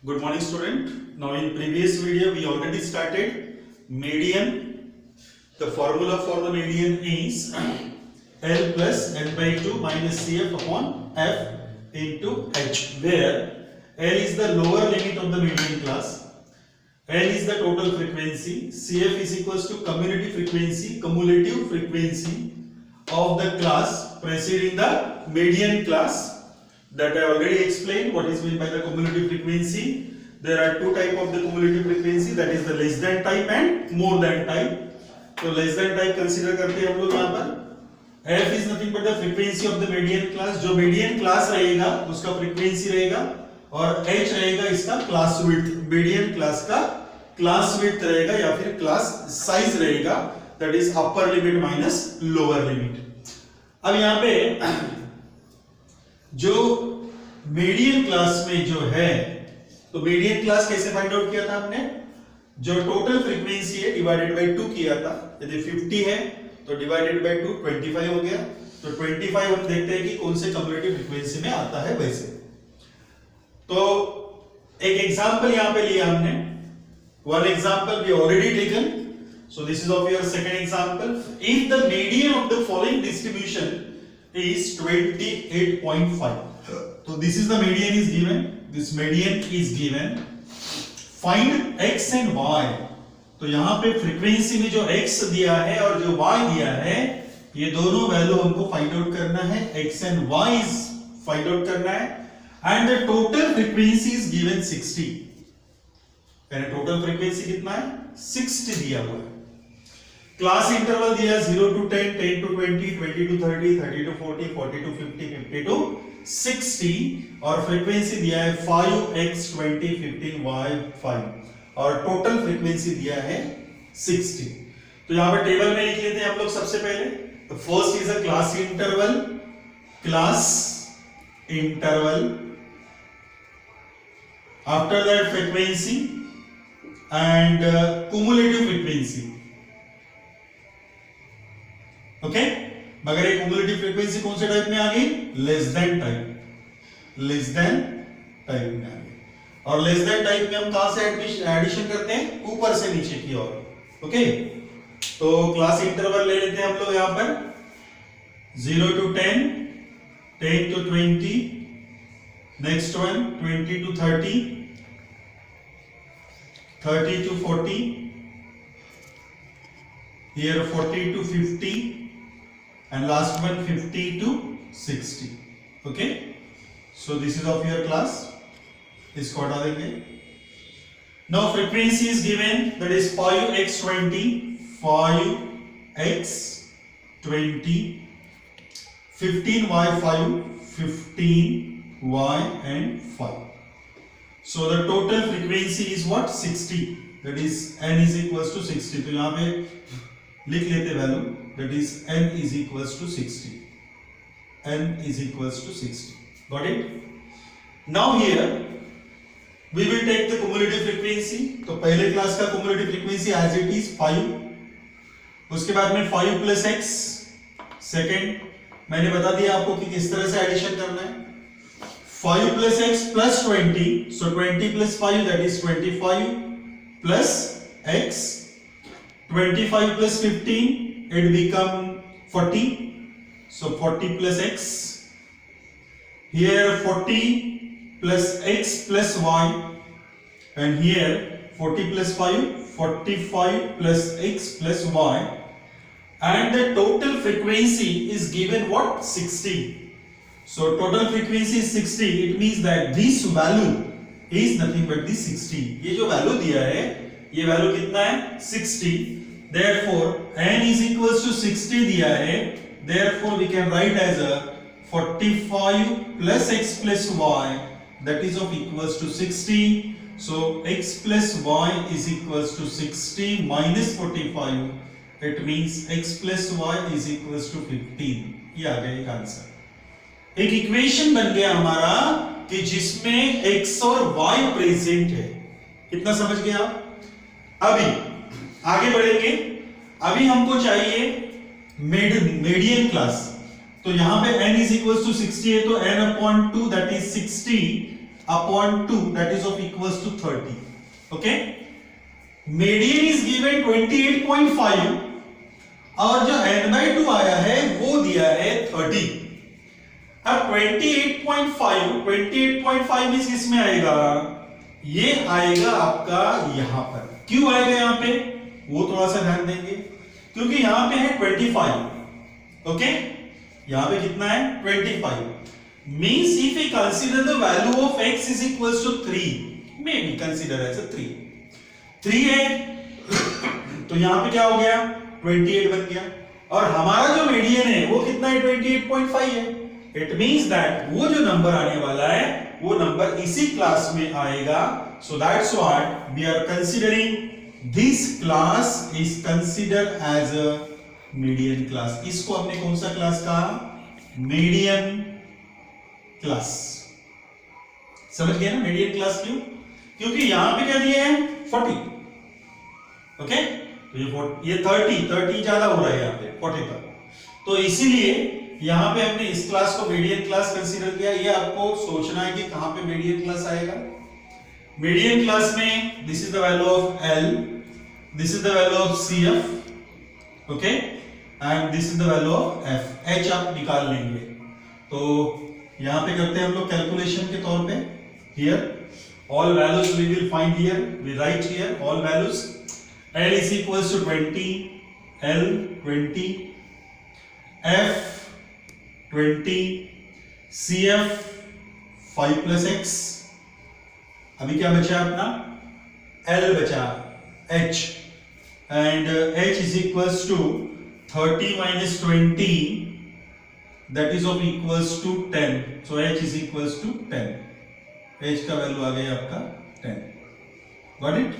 Good morning, student. Now, in previous video, we already started median. The formula for the median is L plus N by 2 minus CF upon F into H, where L is the lower limit of the median class, N is the total frequency, CF is equals to community frequency, cumulative frequency of the class preceding the median class. That I already explained what is meant by the cumulative frequency. There are two type of the cumulative frequency, that is the less than type and more than type. So less than type consider करते हैं हम लोग यहाँ पर F is nothing but the frequency of the median class. जो median class रहेगा उसका frequency रहेगा और H रहेगा इसका class width. median class का class width रहेगा या फिर class size रहेगा, that is upper limit minus lower limit. अब यहाँ पे जो मीडियन क्लास में जो है, तो मीडियन क्लास कैसे फाइंड आउट किया था हमने? जो टोटल फ्रीक्वेंसी है डिवाइडेड बाय 2 किया था. यदि 50 है तो डिवाइडेड बाय 2 25 हो गया. तो 25 हम देखते हैं कि कौन से कम्युलेटिव फ्रीक्वेंसी में आता है. वैसे तो एक एग्जांपल यहां पे लिया हमने. One example we already taken. So this is of your second example. If the median of the following distribution is 28.5. So this is the median is given. This median is given. Find x and y. तो यहाँ पे frequency में जो x दिया है और जो y दिया है, ये दोनों वैल्यू हमको फाइंड आउट करना है. x and y is find out करना है. And the total frequency is given 60. यानी टोटल फ्रीक्वेंसी कितना है? 60 दिया हुआ है. क्लास इंटरवल दिया 0 to 10, 10 to 20, 20 to 30, 30 to 40, 40 to 50, 50 to 60 और फ्रीक्वेंसी दिया है 5x 20 15 y 5 और टोटल फ्रीक्वेंसी दिया है 60. तो यहां पे टेबल में लिख लेते हैं हम लोग सबसे पहले. तो first is a class interval after that frequency and cumulative frequency. Okay, मगर एक cumulative फ्रीक्वेंसी कौन से टाइप में आ गई? लेस देन टाइप में आ गई. और लेस देन टाइप में हम कहां से एडिशन करते हैं? ऊपर से नीचे की ओर. ओके, तो क्लास इंटरवल ले लेते हैं हम लोग यहां पर 0 to 10, 10 to 20, next one 20 to 30, 30 to 40, here 40 to 50 and last one 50 to 60. okay, so this is of your class. इसको हटा देंगे. now frequency is given, that is 5x 20, 5x 20, 15y 5, 15y and 5. so the total frequency is what? 60. that is n is equals to 60. तो यहाँ पे लिख लेते value, that is n is equals to 60. n is equals to 60. got it? now here we will take the cumulative frequency. तो पहले class का cumulative frequency as it is 5. उसके बाद में 5 plus x. सेकेंड मैंने बता दिया आपको कि किस तरह से एडिशन करना है. 5 plus x plus 20. so 20 plus 5 that is 25 plus x. 25 plus 15, it become 40. so 40 plus x. here 40 plus x plus y, and here 40 plus 5, 45 plus x plus y, and the total frequency is given what? 60. so total frequency is 60. it means that this value is nothing but the 60. ये जो value दिया है, ये value कितना है? 60. therefore n is equals to 60 दिया है. therefore we can write as a 45 plus x plus y, that is of equals to 60. so x plus y is equals to 60 minus 45. it means x plus y is equals to 15. ये आ गया एक answer. एक equation बन गया हमारा कि जिसमें x और y प्रेजेंट है. इतना समझ गए आप? अभी आगे बढ़ेंगे. अभी हमको चाहिए मीडियन क्लास. तो यहां पे n is equals to 60 है, तो n upon 2 that is 60 upon 2 that is of equals to 30. Okay, median is given 28.5 और जो n/2 आया है वो दिया है 30. अब 28.5 मींस किसमें आएगा, ये आएगा आपका यहां पर. क्यों आएगा यहां पे, वो थोड़ा सा ध्यान देंगे, क्योंकि यहां पे है 25. ओके, यहां पे कितना है 25. Means if we consider the value of x is equals to 3, may be consider as a 3 है, तो यहां पे क्या हो गया 28 बन गया. और हमारा जो मीडियन है वो कितना है 28.5 है. इट मींस दैट वो जो नंबर आने वाला है वो नंबर इसी क्लास में आएगा. So that's what we are considering this class is consider as a median class. इसको हमने कौन सा क्लास कहा, मीडियन क्लास. समझ गए ना मीडियन क्लास क्यों, क्योंकि यहां पे क्या दिया है 40. ओके, तो ये 30 ज्यादा हो रहा है यहां पे 40 पर, तो इसीलिए यहां पे हमने इस क्लास को मीडियन क्लास कंसीडर किया. ये आपको सोचना है कि कहां पे मीडियन क्लास आएगा. मीडियन क्लास में this is the value of L, this is the value of CF, okay, and this is the value of F. H आप निकाल लेंगे. तो यहां पे करते हैं हम लोग कैलकुलेशन के तौर पे. Here all values we will find here, we write here all values. L is equals to 20, L 20, F 20, CF 5 plus X. अभी क्या बचा अपना, L बचा H, and H is equals to 30 minus 20 that is of equals to 10. So H is equals to 10. H का value आ गया आपका 10. Got it?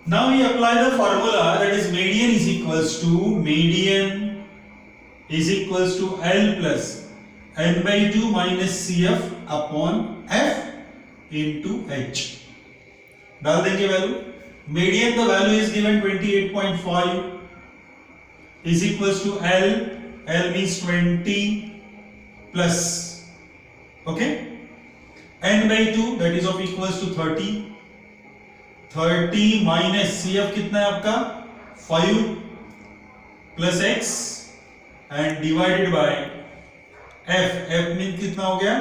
Now we apply the formula, that is median is equals to L plus n/2 minus CF upon F into H. डाल देंगे value. Median the value is given 28.5 is equals to L means 20 plus, okay, n/2 that is of equals to 30 minus CF कितना है आपका 5 plus X and divided by F means कितना हो गया,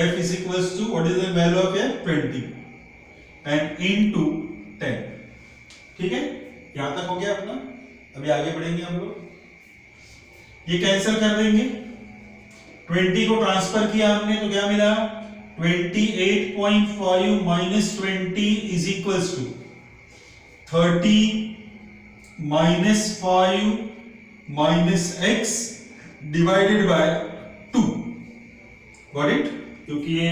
F is equals to what is the value of F 20 and into 10. ठीक है, यहां तक हो गया अपना. अभी आगे बढ़ेंगे हम लोग. ये कैंसिल कर देंगे. 20 को ट्रांसफर किया हमने तो क्या मिला, 28.5 minus 20 is equals to 30 minus 5 minus X divided by 2. Got it? क्योंकि ये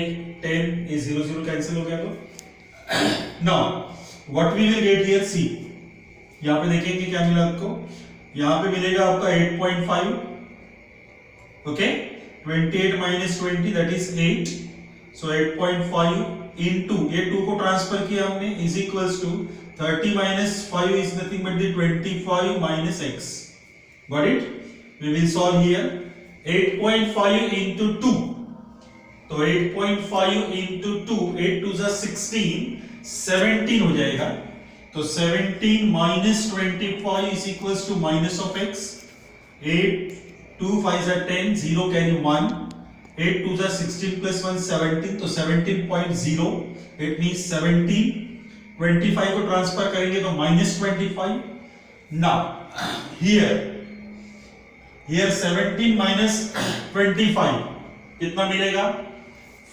10 ये 0 कैंसिल हो गया. तो now what we will get here, see यहां पे देखेंगे क्या मिला आपको. यहां पे मिलेगा आपका 8.5, okay, 28 minus 20 that is 8. So 8.5 into ये 2 को ट्रांसफर किया हमने is equals to 30 minus 5 is nothing but the 25 minus X. Got it? We will solve here. 8.5 into 2. तो 8.5 into 2, 8 to the 16, 17 हो जाएगा. तो 17 minus 25 is equals to minus of X. 8 2 5 are 10, 0 carry 1. 8 to the 16 plus 1 17, तो 17.0. It means 17. 25 को transfer करेंगे तो minus 25. Now here 17 minus 25 कितना मिलेगा,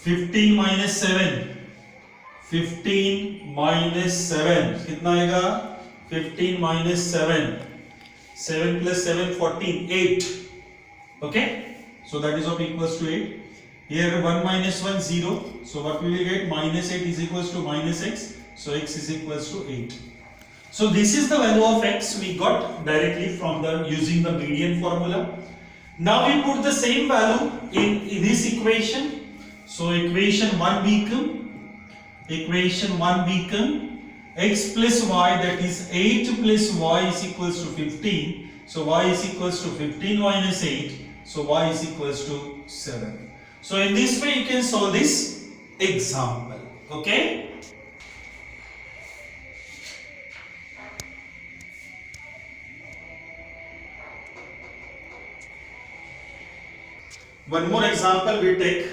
15 minus 7. 15 minus 7 कितना आएगा, 15 minus 7. 7 plus 7 14, 8. Okay, so that is of equals to 8. Here 1 minus 1 0, so what we will get, minus 8 is equals to minus X, so X is equals to 8. So this is the value of X we got directly from the using the median formula. Now we put the same value in this equation. So equation 1 become X plus Y, that is 8 plus Y is equals to 15. So Y is equals to 15 minus 8. So Y is equals to 7. So in this way you can solve this example. Okay? One more example we take.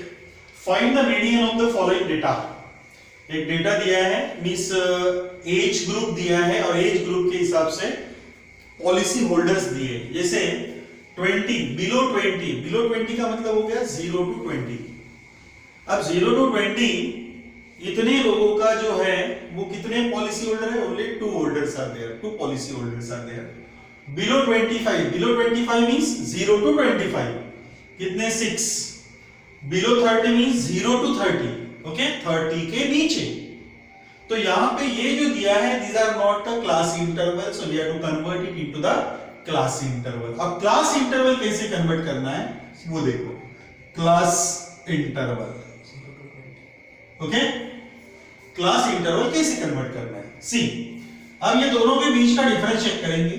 Find the median of the following data. एक data दिया है, means age group दिया है और age group के हिसाब से policy holders दिए, जैसे 20 बिलो 20 का मतलब हो गया 0 to 20। अब 0 to 20 इतने लोगों का जो है वो कितने पॉलिसी होल्डर है? Only 2 holders are there, 2 policy holders are there. Below 25 means 0 to 25 कितने? 6। बिलो 30 मींस 0 to 30, ओके, 30 के नीचे। तो यहां पे ये जो दिया है, these are not the class interval, so we have to convert it into the class interval। अब class interval कैसे कन्वर्ट करना है वो देखो, class interval, okay, class interval कैसे कन्वर्ट करना है? सी, अब ये दोनों के बीच का डिफरेंस चेक करेंगे।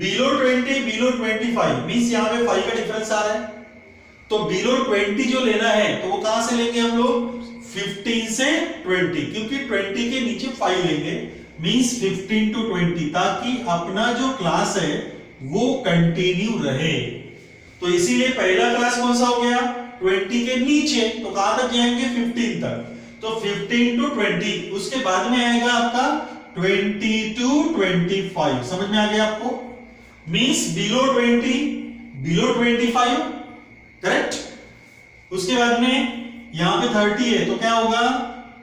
बिलो 20 बिलो 25 मींस यहां पे 5 का डिफरेंस आ रहा है, तो बिलो 20 जो लेना है तो वो कहां से लेंगे हम लोग? 15 से 20, क्योंकि 20 के नीचे 5 लेंगे, मींस 15 to 20, ताकि अपना जो क्लास है वो कंटिन्यू रहे। तो इसीलिए पहला क्लास कौन सा हो गया? 20 के नीचे, तो कहां तक जाएंगे? 15 तक। तो 15 to 20, उसके बाद में आएगा आपका 20 to 25। समझ में आ गया आपको? Means below 20 below 25, correct. उसके बाद में यहां पे 30 है, तो क्या होगा?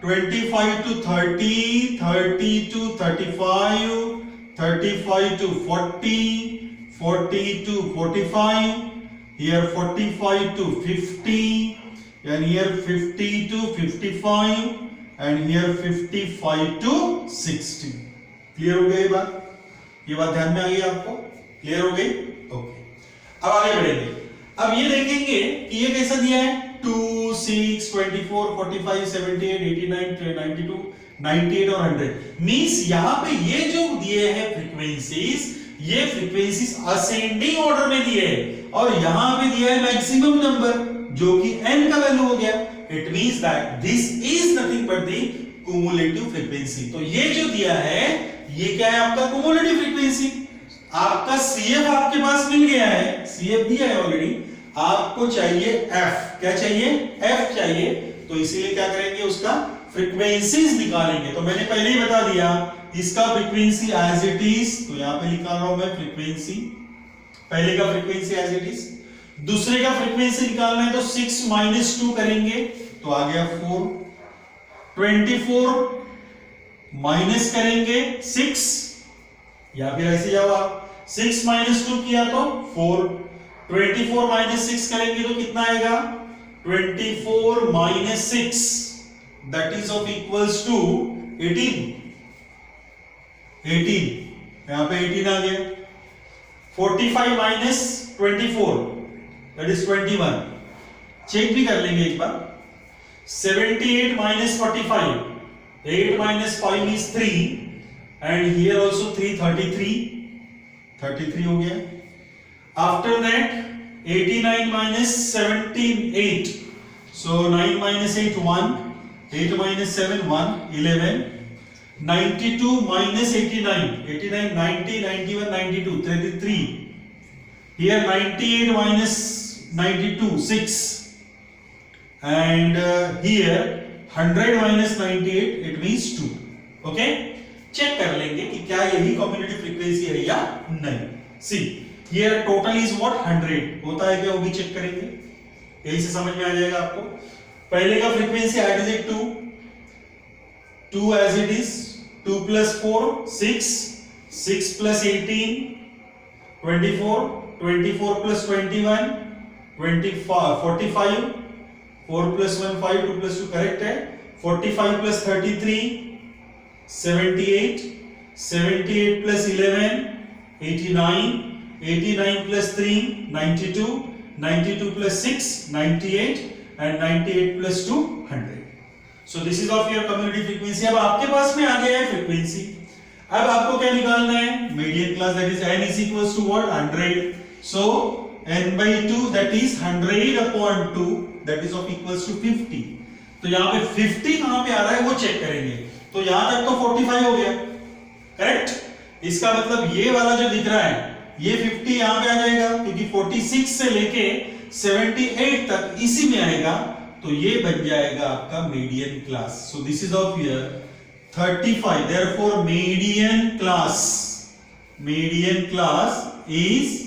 25 to 30, 30 to 35, 35 to 40, 40 to 45, here 45 to 50, and here 50 to 55, and here 55 to 60। Clear हो गई ये बात? ये बात ध्यान में आ गई आपको? क्लियर हो गई? ओके, अब आगे बढ़ेंगे। अब ये देखेंगे कि ये कैसा दिया है? 2, 6, 24, 45, 78, 89, 92, 98 और 100। मींस यहां पे ये जो दिए हैं फ्रीक्वेंसीज, ये फ्रीक्वेंसीज असेंडिंग ऑर्डर में दिए हैं, और यहां पे दिया है मैक्सिमम नंबर जो कि n का वैल्यू हो गया। It means that this is nothing but the cumulative frequency. तो ये जो दिया है ये क्या है? आपका क्युमुलेटिव फ्रीक्वेंसी। आपका CF आपके पास मिल गया है, CF दिया है ऑलरेडी, आपको चाहिए F। क्या चाहिए? F चाहिए। तो इसीलिए क्या करेंगे? उसका फ्रीक्वेंसीज निकालेंगे। तो मैंने पहले ही बता दिया, इसका फ्रीक्वेंसी एज इट इज, तो यहां पे निकाल रहा हूं मैं फ्रीक्वेंसी, पहले का फ्रीक्वेंसी एज इट इज, दूसरे का फ्रीक्वेंसी निकालना है तो 6 - 2 करेंगे तो आ गया 4, 24 माइनस करेंगे 6, या फिर ऐसे जाओ आप 6 - 2 किया तो 4, 24 - 6 करेंगे तो कितना आएगा? 24 - 6 that is of equals to 18। 18 यहां पे 18 आ गया। 45 - 24 that is 21। चेक भी कर लेंगे एक बार। 78 - 45, 8 - 5 is 3 and here also 3, 33 हो गया। After that 89 - 17 8, so 9 - 8 1, 8 - 7 1, 11, 92 - 89, 89 90 91 92 33, here 98 - 92 6, and here 100 - 98 it means 2। Okay, check कर लेंगे कि क्या यही कम्युनिटी फ्रीक्वेंसी है या नहीं। See here total is what? 100 होता है क्या? वो भी चेक करेंगे, यही से समझ में आ जाएगा आपको। पहले का frequency as it 2 as it is, 2 + 4 6, 6 + 18 24, 24 + 21 25, 45, 4 + 1 5, 2 + 2 correct है, 45 + 33 78, 78 + 11 89, 89 + 3 92, 92 + 6 98, and 98 + 2 100। So this is of your community frequency। अब आपके पास में आ गया है फ्रीक्वेंसी। अब आपको क्या निकालना है? Median class, that is n is equals to what? 100। So n/2 that is 100/2 that is of equals to 50। तो यहाँ पे 50 कहां पे आ रहा है वो चेक करेंगे। तो यहां तक तो 45 हो गया, करेक्ट। इसका मतलब ये वाला जो दिख रहा है ये 50 यहां पे आ जाएगा, क्योंकि 46 से लेके 78 तक इसी में आएगा। तो ये बन जाएगा आपका median class. So this is of year 35। Therefore median class is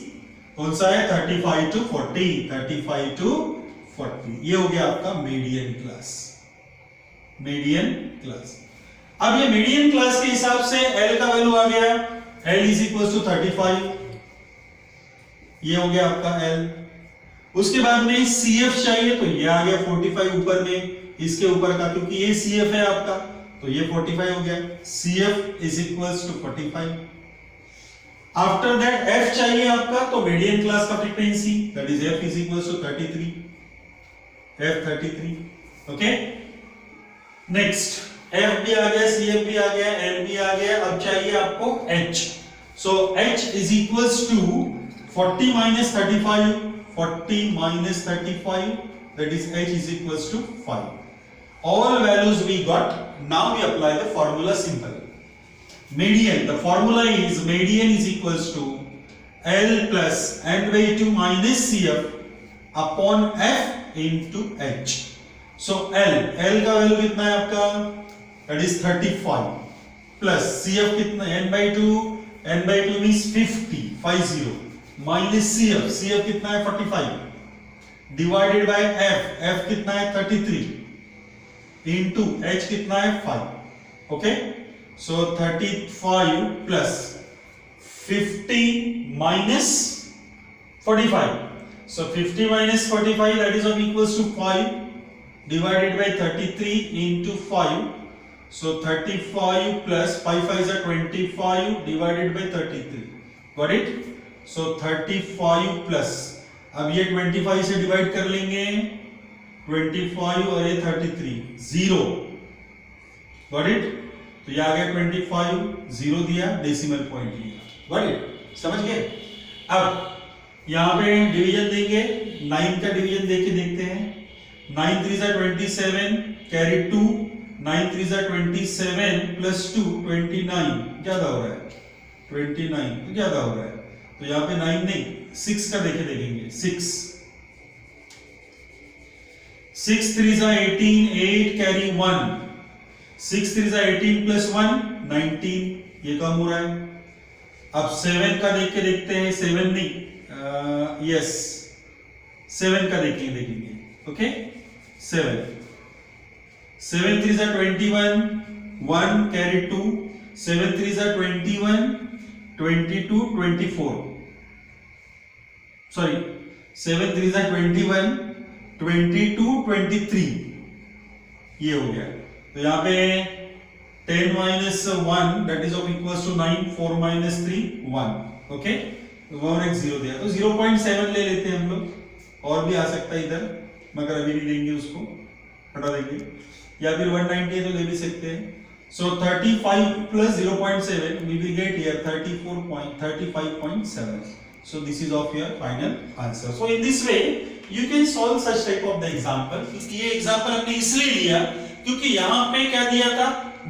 कौन सा है? 35 to 40, 35 to 40। ये हो गया आपका मीडियन क्लास। अब ये मीडियन क्लास के हिसाब से L का वैल्यू आ गया, L इज इक्वल टू 35। ये हो गया आपका L। उसके बाद में CF चाहिए, तो ये आ गया 45 ऊपर में, इसके ऊपर का, क्योंकि ये CF है आपका, तो ये 45 हो गया। CF is equal to 45। After that F चाहिए आपका, तो मीडियन क्लास का frequency that is F is equal to 33, F33। Okay, next F भी आ गया, CF भी आ गया, L भी आ गया। अब चाहिए आपको H। So H is equal to 40 minus 35, 40 minus 35, that is H is equals to 5. All values we got. Now we apply the formula simple. Median, the formula is median is equals to L plus n by 2 minus CF upon F into H. So L का value कितना है आपका? That is 35 plus CF कितना? n by 2 means 50, 50 minus CF कितना है? 45 divided by F कितना है? 33 into H कितना है? 5। Okay, so 35 plus 50 minus 45, so 50 minus 45 that is of equals to 5 divided by 33 into 5, so 35 plus 5 is 25 divided by 33, got it? So 35 plus, अब ये 25 से divide कर लेंगे, 25 और ये 33, 0, got it? तो ये आ गया 25, 0 दिया, डेसिमल पॉइंट लिया, got it? समझ गए? अब यहाँ पे डिवीजन देंगे, 9 का डिवीजन देके देखते हैं। 9 3 are 27, carry 2, 9 3 are 27 plus 2 29, ज्यादा हो रहा है, 29 ज्यादा हो रहा है, तो यहाँ पे 9 नहीं 6 का देखेंगे। 6 3 are 18, 8 carry 1, 6 3 are 18 plus 1 19, ये कम हो रहा है। अब 7 का देख के देखते हैं, 7 नहीं, यस 7 का देखेंगे, okay. 7 3 are 21, 1 carry 2, 7 3 are 21, 22 24, sorry 7 3 are 21, 22 23, ये हो गया। तो यहाँ पे 10 minus 1 that is of equals to 9, 4 minus 3 1, okay, तो 1 और 0 दिया, तो 0.7 ले लेते हैं हम लोग, और भी आ सकता है इधर, मगर अभी नहीं देंगे, उसको हटा देंगे, या फिर 190 तो ले भी सकते हैं। So 35 plus 0.7 we will get here 35.7. So this is of your final answer. So in this way you can solve such type of the example. क्योंकि ये example हमने इसलिए लिया क्योंकि यहाँ पे क्या दिया था,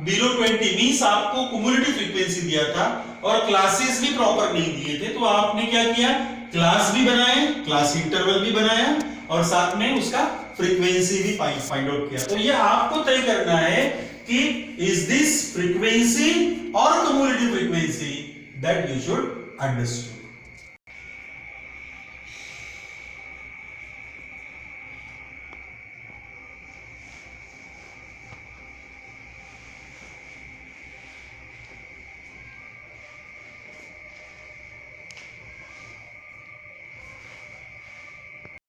below 20 means आपको cumulative frequency दिया था और classes भी proper नहीं दिए थे, तो आपने क्या किया, क्लास भी बनाए, क्लास इंटरवल भी बनाया और साथ में उसका फ्रीक्वेंसी भी फाइंड आउट किया। तो ये आपको तय करना है कि is this frequency or cumulative frequency, that you should understand.